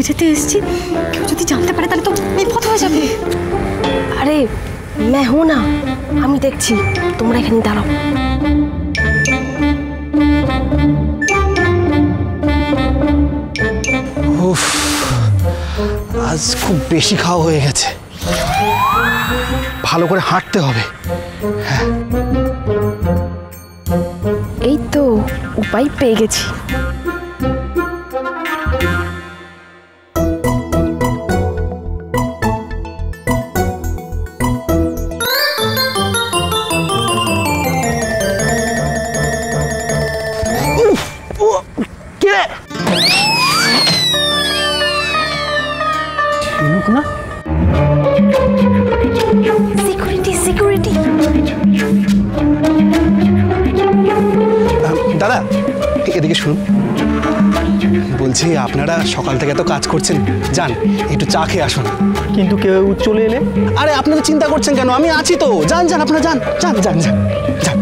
যেতে এসেছি, কেউ যদি জানতে পারে তাহলে তো বিপদ হয়ে যাবে। আরে मैं हूं ना, আমি দেখছি, তোমরা এখানে দাঁড়াও। উফ, আজ খুব বেশি খাওয়া হয়ে গেছে, ভালো করে হাঁটতে হবে। হ্যাঁ, এই তো উপায় পেয়ে গেছি। না সিকিউরিটি সিকিউরিটি। দাদা এদিকে শুনুন, বলছি আপনারা সকাল থেকে তো কাজ করছেন, যান একটু চা খেয়ে আসুন। কিন্তু কেউ চলে এলে? আরে আপনারা চিন্তা করছেন কেন, আমি আছি তো, যান যান আপনারা যান যান যান যান যান।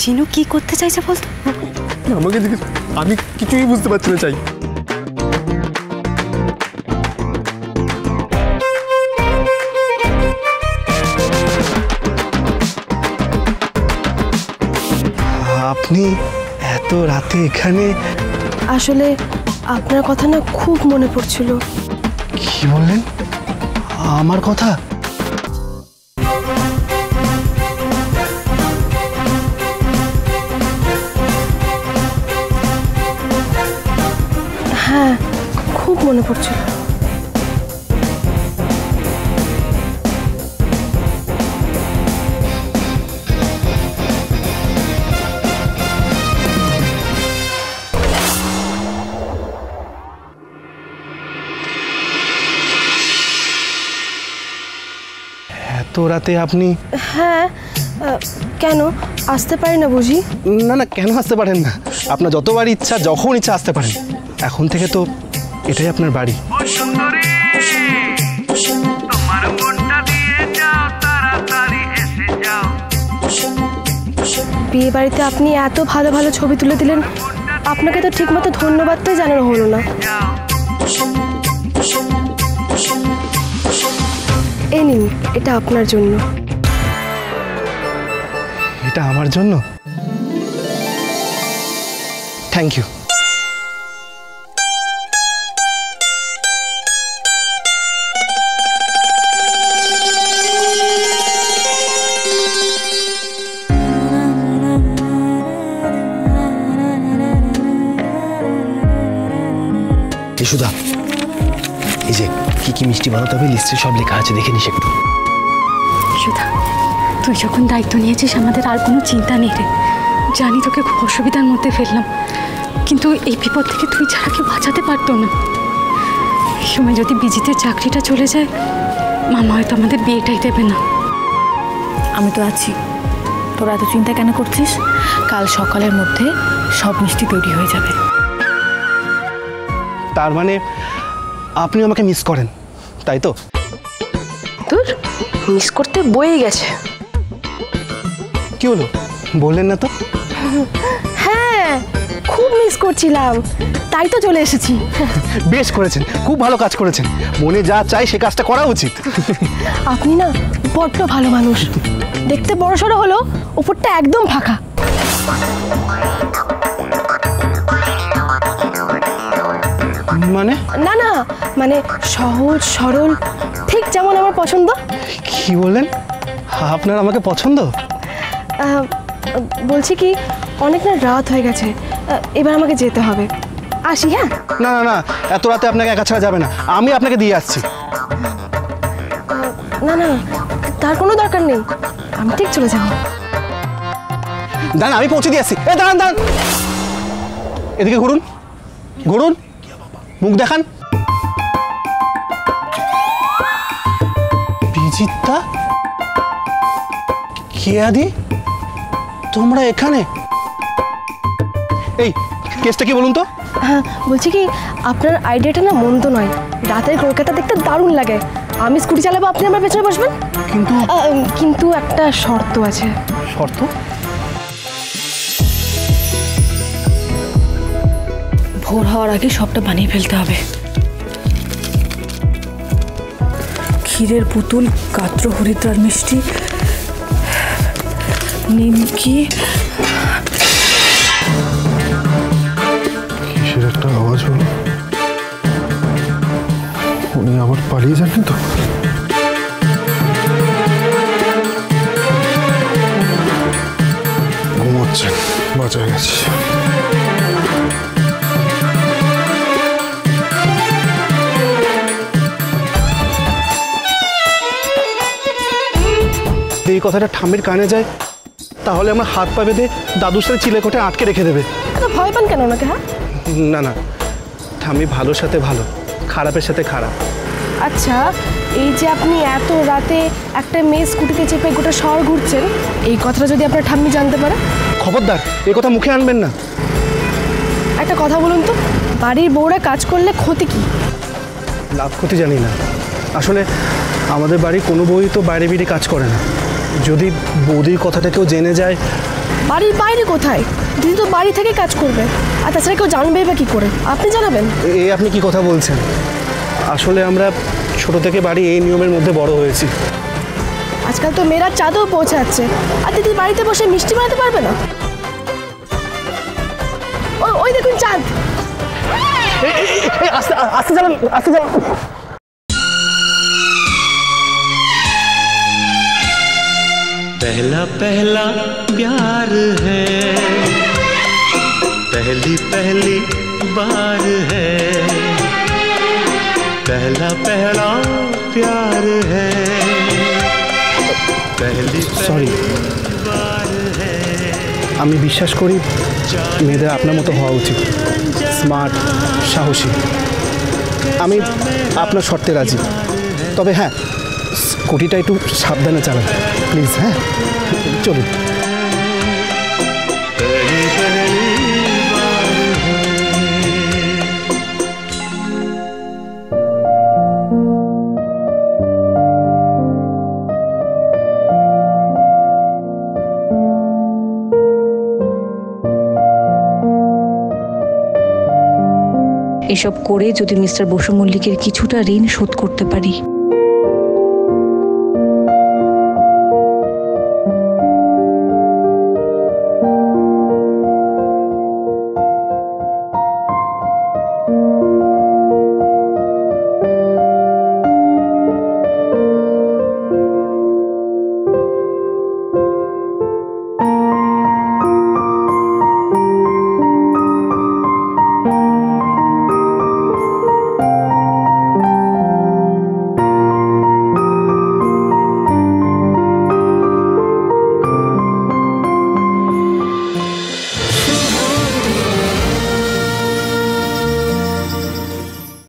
চিনু কি করতে চাইছে বলতো? আমাকে জিজ্ঞেস, আমি কিছুই বুঝতে পারছি না। চাই আপনি এত রাতে এখানে? আসলে আপনার কথা না খুব মনে পড়ছিল। কি বললেন? আমার কথা? হ্যাঁ, খুব মনে পড়ছিল। এত রাতে আপনি? হ্যাঁ, কেন আসতে পারি না বুঝি? না না, কেন আসতে পারেন না? আপনার যতবার ইচ্ছা যখন ইচ্ছা আসতে পারেন। এখন থেকে তো এটাই আপনার বাড়ি। বিয়ে বাড়িতে আপনি এত ভালো ভালো ছবি তুলে দিলেন, আপনাকে তো ঠিকমতো ধন্যবাদটাই জানানো হলো না। এই নিন, এটা আপনার জন্য। এটা আমার জন্য? Thank you. সুধা, এই যে কি কি মিষ্টি বানাতে হবে লিস্টে সব লেখা আছে, দেখে নিস একটু। সুধা, তুই যখন দায়িত্ব নিয়েছিস আমাদের আর কোনো চিন্তা নেই রে। জানি তোকে খুব অসুবিধার মধ্যে ফেললাম, কিন্তু এই বিপদ থেকে তুই ছাড়া কেউ বাঁচাতে পারতো না। এই সময় যদি বিজিতের চাকরিটা চলে যায়, মামা হয়তো আমাদের বিয়েটাই দেবে না। আমি তো আছি, তোরা এত চিন্তা কেন করছিস? কাল সকালের মধ্যে সব মিষ্টি তৈরি হয়ে যাবে। তার মানে আপনি আমাকে মিস করেন, তাই তো? তোর মিস করতে বয়ে গেছে। কি হলো, বললেন না তো? হ্যাঁ, খুব মিস করছিলাম, তাই তো চলে এসেছি। বেশ করেছেন, খুব ভালো কাজ করেছেন। মনে যা চাই সে কাজটা করা উচিত। আপনি না বড্ড ভালো মানুষ। দেখতে বড়সড় হলো, উপরটা একদম ফাঁকা। মানে? না না, মানে সহজ সরল, ঠিক যেমন আমার পছন্দ। কি বললেন? আপনার আমাকে পছন্দ? বলছি কি, অনেক না রাত হয়ে গেছে, এবার আমাকে যেতে হবে। আসি। হ্যাঁ। না না না, এত রাতে আপনাকে একা ছাড়া যাবে না, আমি আপনাকে দিয়ে আসছি। না না, তার কোনো দরকার নেই, আমি ঠিক চলে যাব। দাঁড়ান, আমি পৌঁছে দিয়ে আসছি। দাঁড়ান দাঁড়ান, এদিকে ঘুরুন, ঘুরুন, মুখ দেখান। বিজিতা, কেয়াদি, তোমরা এখানে? এই কেসটা কি বলুন তো? হ্যাঁ, বলছি কি আপনার আইডিয়াটা না মন্দ নয়, রাতের কলকাতা দেখতে দারুণ লাগে। আমি স্কুটি চালাবো, আপনি আমার পেছনে বসবেন। কিন্তু একটা শর্ত আছে। শর্ত? ভোর হওয়ার আগে সবটা বানিয়ে ফেলতে হবে। ক্ষীরের পুতুল, গাত্র হরিদ্রার মিষ্টি, নিমকি। কিসের একটা আওয়াজ হলো? উনি আবার পালিয়ে যাননি তো? ঘুমোচ্ছেন, বাঁচা গেছে। এই কথাটা ঠাম্মির কানে যায়, তাহলে আমরা হাত পা বেঁধে দাদুর সাথে চিলেকোঠে আটকে রেখে দেবে। এত ভয় পান কেন ওনাকে? হ্যাঁ, না না, ঠাম্মি ভালোর সাথে ভালো, খারাপের সাথে খারাপ। আচ্ছা, এই যে আপনি এত রাতে একটা মেয়ে স্কুটিতে চেপে গোটা শহর ঘুরছেন, এই কথাটা যদি আপনার ঠাম্মি জানতে পারে? খবরদার এই কথা মুখে আনবেন না। একটা কথা বলুন তো, বাড়ির বউরা কাজ করলে ক্ষতি কি? লাভ ক্ষতি জানি না, আসলে আমাদের বাড়ির কোনো বউই তো বাইরে বেরিয়ে কাজ করে না। যদি বৌদির কথাটা কেউ জেনে যায়। বাড়ির বাইরে কোথায়? দিদি তো বাড়ি থেকে কাজ করবে, আর তাছাড়া কেউ জানবে বা কি করে? আপনি জানাবেন? এই আপনি কি কথা বলছেন? আসলে আমরা ছোট থেকে বাড়ি এই নিয়মের মধ্যে বড় হয়েছি। আজকাল তো মেয়েরা চাঁদেও পৌঁছাচ্ছে, আর দিদি বাড়িতে বসে মিষ্টি বানাতে পারবে না? ওই দেখুন চাঁদ। আস্তে আস্তে চালান, আস্তে চালান। पहला पहला प्यार है, पहली पहली बार है, पहला पहला प्यार है, पहली সরি, बार है। আমি বিশ্বাস করি মেয়েদের আপনার মতো হওয়া উচিত, স্মার্ট, সাহসী। আমি আপনার শর্তে রাজি, তবে হ্যাঁ স্কুটিটা একটু সাবধানে চালান প্লিজ। হ্যাঁ চলুন। पहली पहली बार है। এসব করে যদি মিস্টার বসু মল্লিকের কিছুটা ঋণ শোধ করতে পারি,